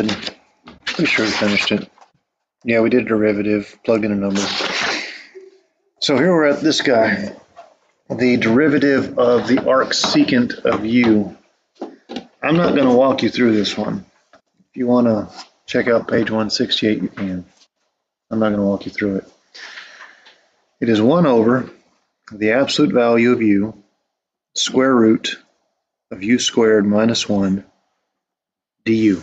Pretty sure we finished it. Yeah, we did a derivative, plugged in a number. So here we're at this guy, the derivative of the arc secant of u. I'm not going to walk you through this one. If you want to check out page 168, you can. I'm not going to walk you through it. It is 1 over the absolute value of u, square root of u squared minus 1 du.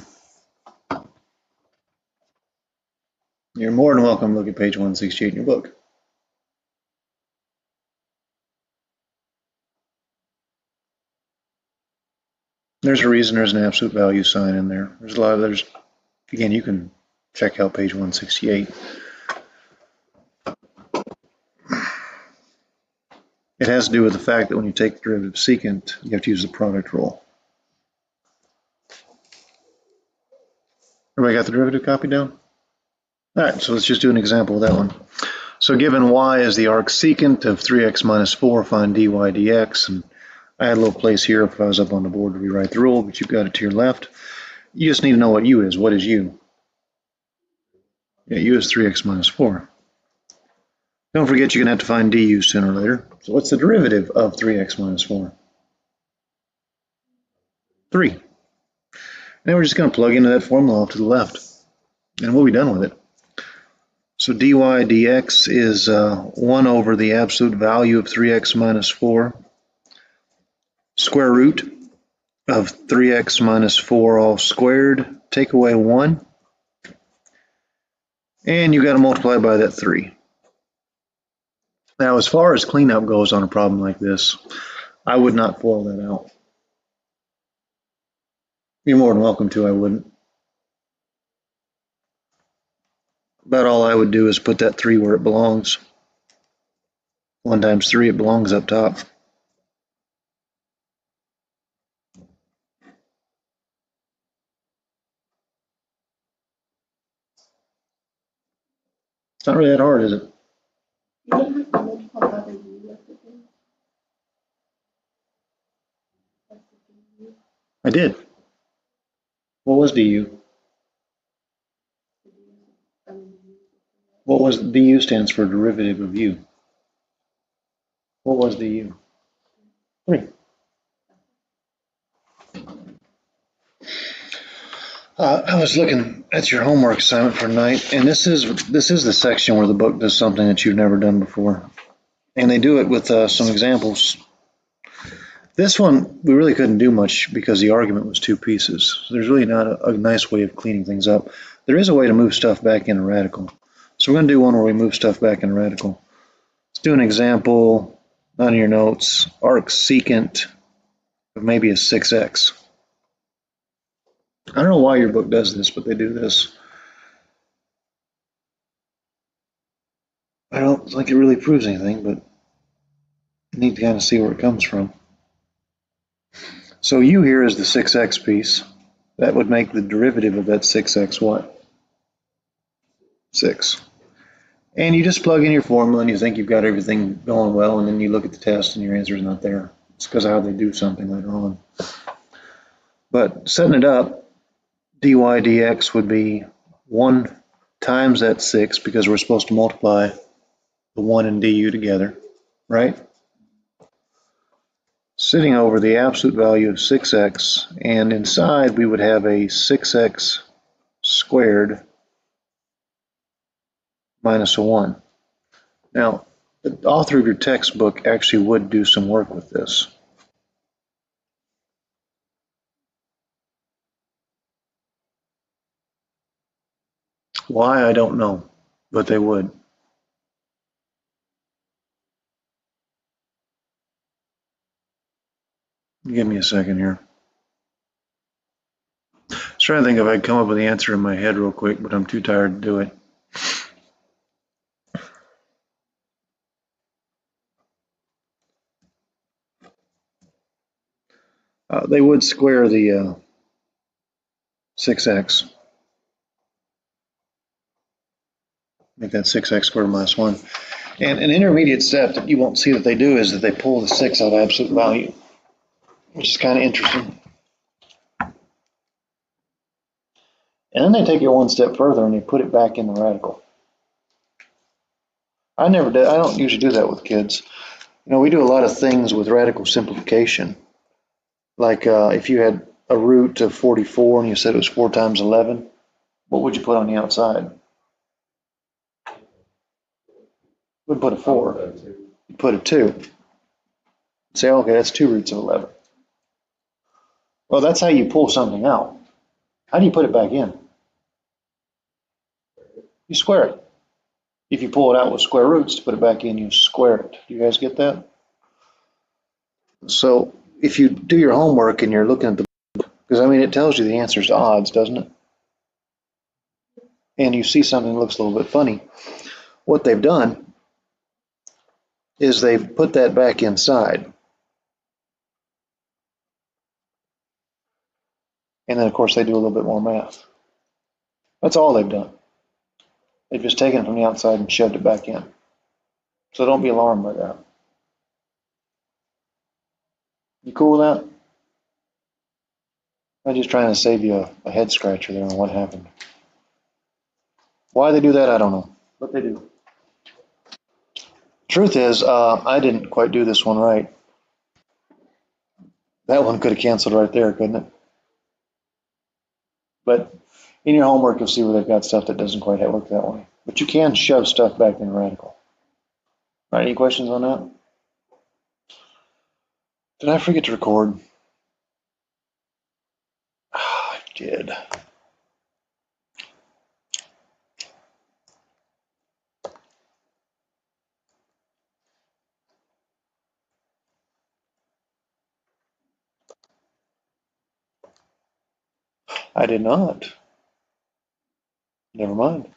You're more than welcome to look at page 168 in your book. There's a reason there's an absolute value sign in there. There's a lot of others. Again, you can check out page 168. It has to do with the fact that when you take the derivative secant, you have to use the product rule. Everybody got the derivative copied down? All right, so let's just do an example of that one. So given y is the arc secant of 3x minus 4, find dy dx. And I had a little place here if I was up on the board to rewrite the rule, but you've got it to your left. You just need to know what u is. What is u? Yeah, u is 3x minus 4. Don't forget you're going to have to find du sooner or later. So what's the derivative of 3x minus 4? 3. Now we're just going to plug into that formula off to the left, and we'll be done with it. So dy dx is 1 over the absolute value of 3x minus 4, square root of 3x minus 4 all squared, take away 1, and you've got to multiply by that 3. Now, as far as cleanup goes on a problem like this, I would not FOIL that out. You're more than welcome to, I wouldn't. About all I would do is put that 3 where it belongs. 1 times 3, it belongs up top. It's not really that hard, is it? You don't have to multiply by the u, that's the thing. That's the du. I did. What was du? What was du stands for derivative of u? What was du? 3. I was looking at your homework assignment for tonight, and this is the section where the book does something that you've never done before, and they do it with some examples. This one we really couldn't do much because the argument was 2 pieces. So there's really not a nice way of cleaning things up. There is a way to move stuff back in a radical. So we're going to do one where we move stuff back in a radical. Let's do an example on your notes. Arc secant of maybe a 6x. I don't know why your book does this, but they do this. I don't think it really proves anything, but you need to kind of see where it comes from. So u here is the 6x piece. That would make the derivative of that 6x what? 6. And you just plug in your formula and you think you've got everything going well, and then you look at the test and your answer is not there. It's because of how they do something later on. But setting it up, dy dx would be 1 times that 6, because we're supposed to multiply the 1 and du together, right? Sitting over the absolute value of 6x, and inside we would have a 6x squared minus a 1. Now, the author of your textbook actually would do some work with this. Why, I don't know, but they would. Give me a second here. I was trying to think if I'd come up with the answer in my head real quick, but I'm too tired to do it. They would square the 6x. Make that 6x squared minus 1. And an intermediate step that you won't see that they do is that they pull the 6 out of absolute value, which is kind of interesting. And then they take it one step further and they put it back in the radical. I never did. I don't usually do that with kids. You know, we do a lot of things with radical simplification. Like if you had a root of 44 and you said it was 4 times 11, what would you put on the outside? Would put a 4. You'd put a 2. Say, okay, that's 2 roots of 11. Well, that's how you pull something out. How do you put it back in? You square it. If you pull it out with square roots to put it back in, you square it. Do you guys get that? So if you do your homework and you're looking at the, because I mean, it tells you the answers to odds, doesn't it? And you see something that looks a little bit funny. What they've done is they've put that back inside. And then, of course, they do a little bit more math. That's all they've done. They've just taken it from the outside and shoved it back in. So don't be alarmed by that. You cool with that? I'm just trying to save you a head scratcher there on what happened. Why they do that, I don't know, but they do. Truth is, I didn't quite do this one right. That one could have canceled right there, couldn't it? But in your homework, you'll see where they've got stuff that doesn't quite work that way. But you can shove stuff back in radical. All right, any questions on that? Did I forget to record? I did. I did not. Never mind.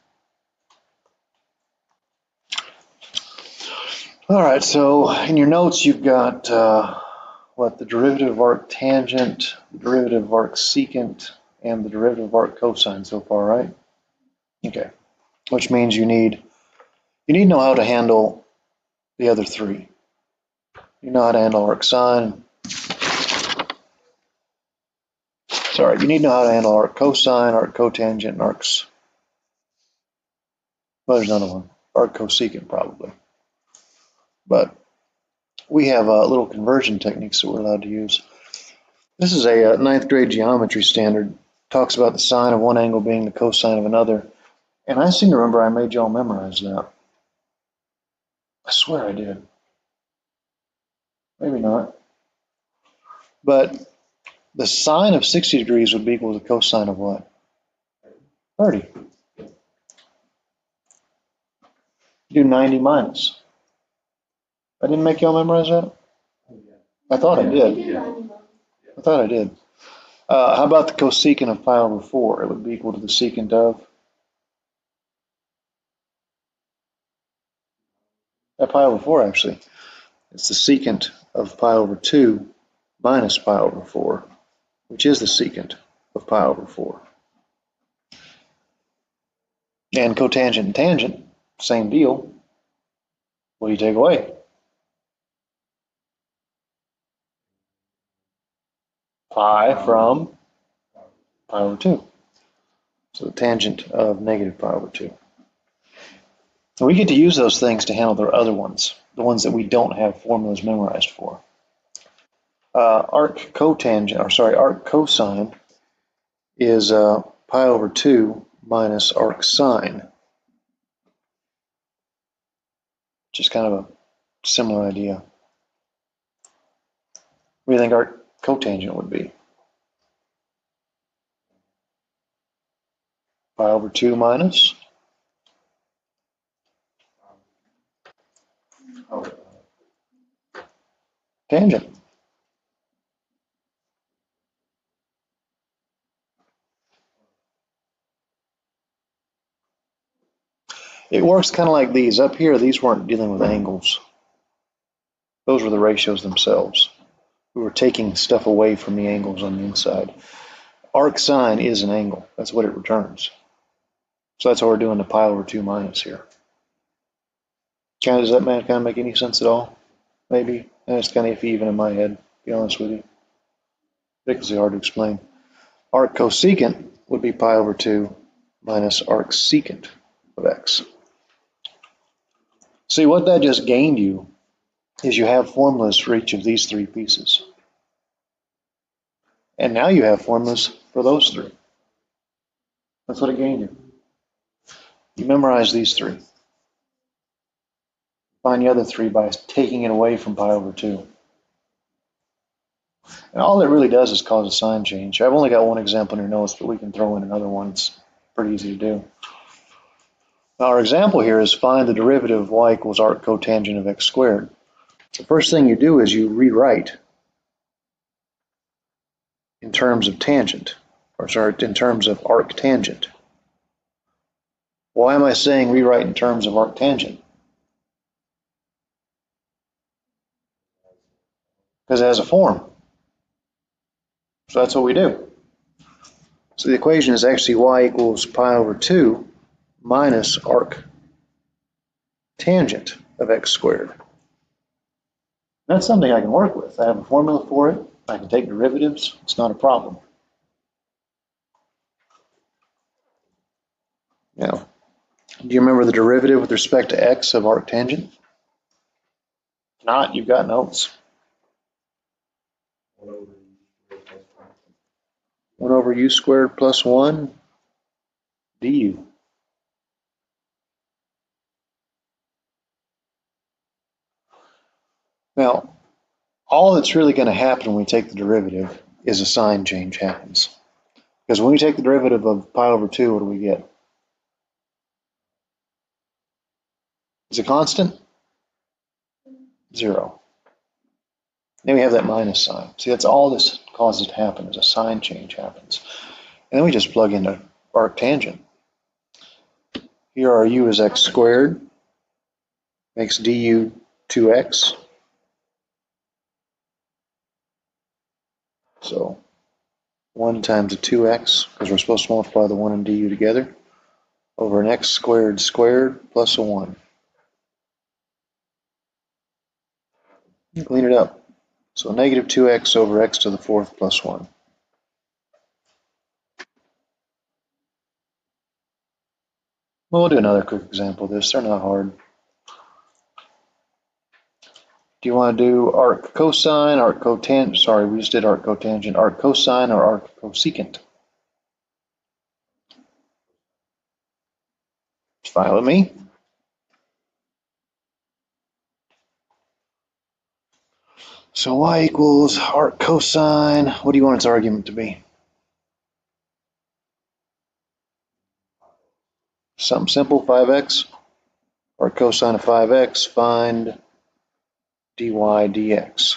All right, so in your notes, you've got what, the derivative of arc tangent, the derivative of arc secant, and the derivative of arc cosine so far, right? Okay, which means you need to know how to handle the other three. You know how to handle arc sine. Sorry, you need to know how to handle arc cosine, arc cotangent, and arcs. Well, there's another one, arc cosecant probably. But we have little conversion techniques that we're allowed to use. This is a ninth grade geometry standard. Talks about the sine of one angle being the cosine of another. And I seem to remember I made y'all memorize that. I swear I did. Maybe not. But the sine of 60 degrees would be equal to the cosine of what? 30. Do 90 minus. I didn't make y'all memorize that? I thought I did. I thought I did. How about the cosecant of pi over 4? It would be equal to the secant of pi over 4, actually. It's the secant of pi over 2 minus pi over 4, which is the secant of pi over 4. And cotangent and tangent, same deal. What do you take away? Pi from pi over 2. So the tangent of negative pi over 2. And we get to use those things to handle the other ones, the ones that we don't have formulas memorized for. Arc cosine is pi over 2 minus arc sine, which is kind of a similar idea. What do you think arc cotangent would be? Pi over 2 minus? Tangent. It works kind of like these. Up here, these weren't dealing with angles. Those were the ratios themselves. We were taking stuff away from the angles on the inside. Arc sine is an angle. That's what it returns. So that's what we're doing the pi over 2 minus here. Does that kind of make any sense at all? Maybe. And it's kind of iffy even in my head, to be honest with you. Ridiculously hard to explain. Arc cosecant would be pi over 2 minus arc secant of x. See, what that just gained you is you have formulas for each of these three pieces. And now you have formulas for those three. That's what it gained you. You memorize these three. Find the other three by taking it away from pi over 2. And all it really does is cause a sign change. I've only got one example in your notes, but we can throw in another one. It's pretty easy to do. Now our example here is find the derivative of y equals arc cotangent of x squared. The first thing you do is you rewrite in terms of tangent, or sorry, in terms of arc tangent. Why am I saying rewrite in terms of arc tangent? Because it has a form. So that's what we do. So the equation is actually y equals pi over 2 minus arc tangent of x squared. That's something I can work with. I have a formula for it. I can take derivatives. It's not a problem. Now, do you remember the derivative with respect to x of arc tangent? If not, you've got notes. 1 over u squared plus 1 du. Now, all that's really going to happen when we take the derivative is a sign change happens. Because when we take the derivative of pi over 2, what do we get? Is it constant? 0. Then we have that minus sign. See, that's all this causes to happen is a sign change happens. And then we just plug in arc tangent. Here our u is x squared, makes du 2x. So 1 times a 2x, because we're supposed to multiply the 1 and du together, over an x squared squared plus a 1. Clean it up. So negative 2x over x to the 4th plus 1. Well, we'll do another quick example of this. They're not hard. Do you want to do arc cosine, arc cotangent? Sorry, we just did arc cotangent. Arc cosine or arc cosecant? It's fine with me. So y equals arc cosine. What do you want its argument to be? Something simple, 5x. Arc cosine of 5x, find dy dx.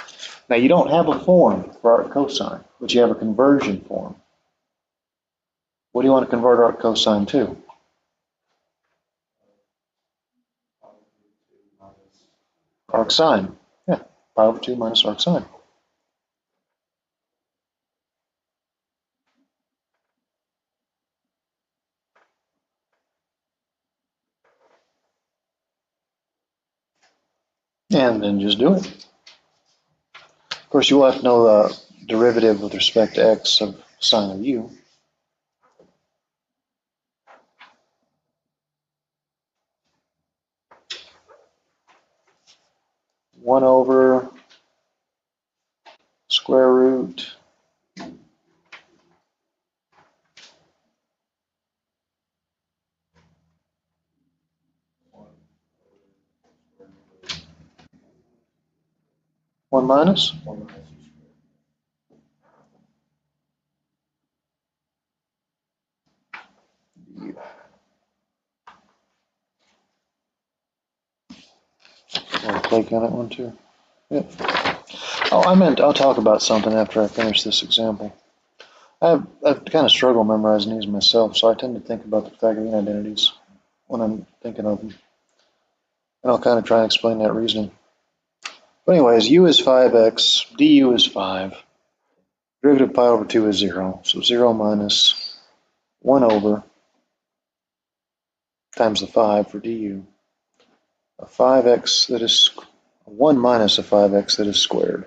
Now you don't have a form for arc cosine, but you have a conversion form. What do you want to convert arc cosine to? Arc sine. Yeah, pi over 2 minus arc sine. And then just do it. Of course, you will have to know the derivative with respect to x of sine of u. One over square root one minus. Want to click on that one too? Yep. Oh, I'll talk about something after I finish this example. I've kind of struggled memorizing these myself, so I tend to think about the Pythagorean identities when I'm thinking of them. And I'll kind of try and explain that reasoning. But anyways, u is 5x, du is 5. Derivative of pi over 2 is 0. So 0 minus 1 over times the 5 for du. A 5x that is 1 minus a 5x that is squared.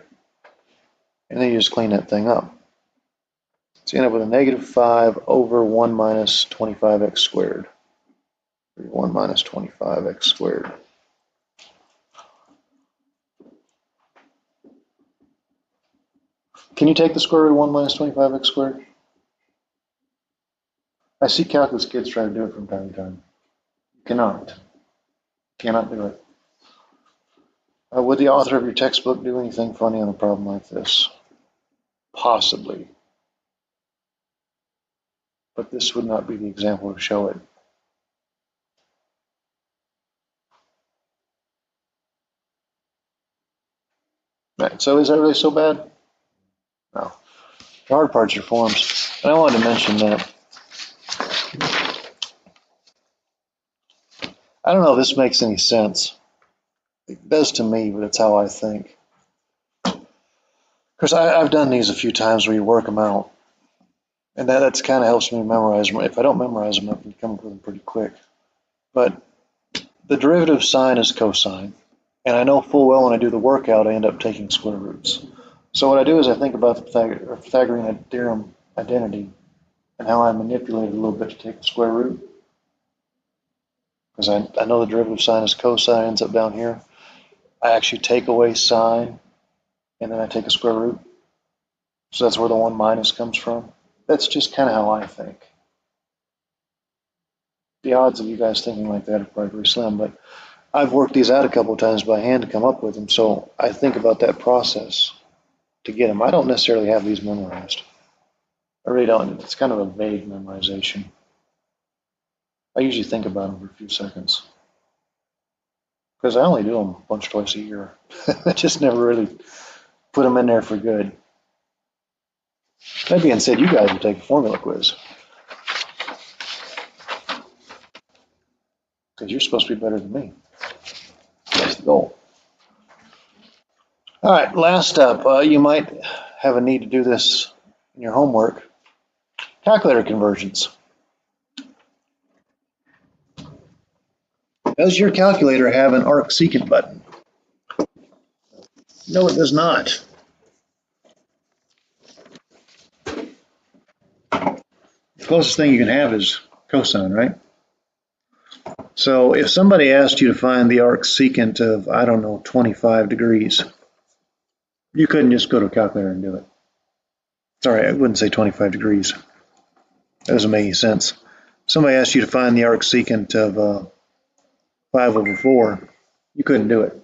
And then you just clean that thing up. So you end up with a negative 5 over 1 minus 25x squared. 1 minus 25x squared. Can you take the square root of 1 minus 25x squared? I see calculus kids try to do it from time to time. You cannot. Cannot do it. Would the author of your textbook do anything funny on a problem like this? Possibly. But this would not be the example to show it. Right, so is that really so bad? No. The hard part's your forms. And I wanted to mention that. I don't know if this makes any sense. It does to me, but it's how I think. Because I've done these a few times where you work them out. And that's kind of helps me memorize them. If I don't memorize them, I can come up with them pretty quick. But the derivative sign is cosine. And I know full well when I do the workout, I end up taking square roots. So what I do is I think about the Pythagorean theorem identity and how I manipulate it a little bit to take the square root. Because I know the derivative sign is cosine, ends up down here. I actually take away sine, and then I take a square root. So that's where the 1 minus comes from. That's just kind of how I think. The odds of you guys thinking like that are probably very slim, but I've worked these out a couple of times by hand to come up with them, so I think about that process to get them. I don't necessarily have these memorized. I really don't. It's kind of a vague memorization. I usually think about them for a few seconds. Because I only do them once or twice a year. I just never really put them in there for good. That being said, you guys will take a formula quiz. Because you're supposed to be better than me. That's the goal. All right, last up, you might have a need to do this in your homework. Calculator conversions. Does your calculator have an arc-secant button? No, it does not. The closest thing you can have is cosine, right? So if somebody asked you to find the arc-secant of, I don't know, 25 degrees, you couldn't just go to a calculator and do it. Sorry, I wouldn't say 25 degrees. That doesn't make any sense. If somebody asked you to find the arc-secant of 5 over 4, you couldn't do it.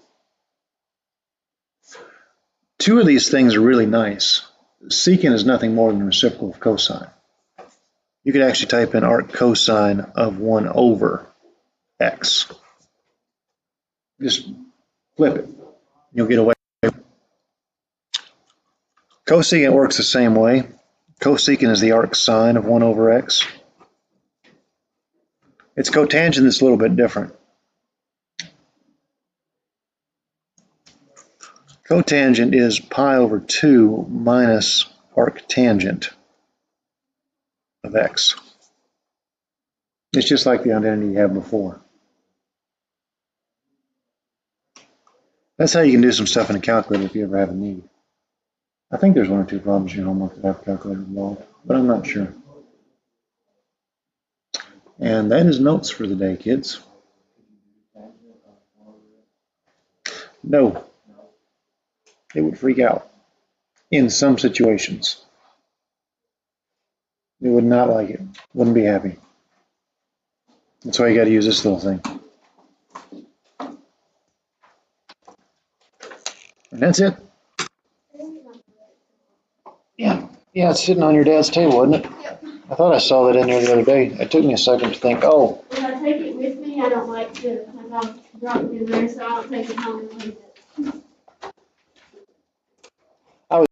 Two of these things are really nice. Secant is nothing more than the reciprocal of cosine. You could actually type in arc cosine of 1 over x. Just flip it. You'll get away. Cosecant works the same way. Cosecant is the arc sine of 1 over x. Its cotangent is a little bit different. Cotangent is pi over 2 minus arctangent of x. It's just like the identity you had before. That's how you can do some stuff in a calculator if you ever have a need. I think there's 1 or 2 problems in your homework that have a calculator involved, but I'm not sure. And that is notes for the day, kids. No. It would freak out in some situations. It would not like it. Wouldn't be happy. That's why you got to use this little thing. And that's it. Yeah, it's sitting on your dad's table, isn't it? Yep. I thought I saw that in there the other day. It took me a second to think, oh. If I take it with me, I don't like to drop it in there, so I don't take it home and leave it.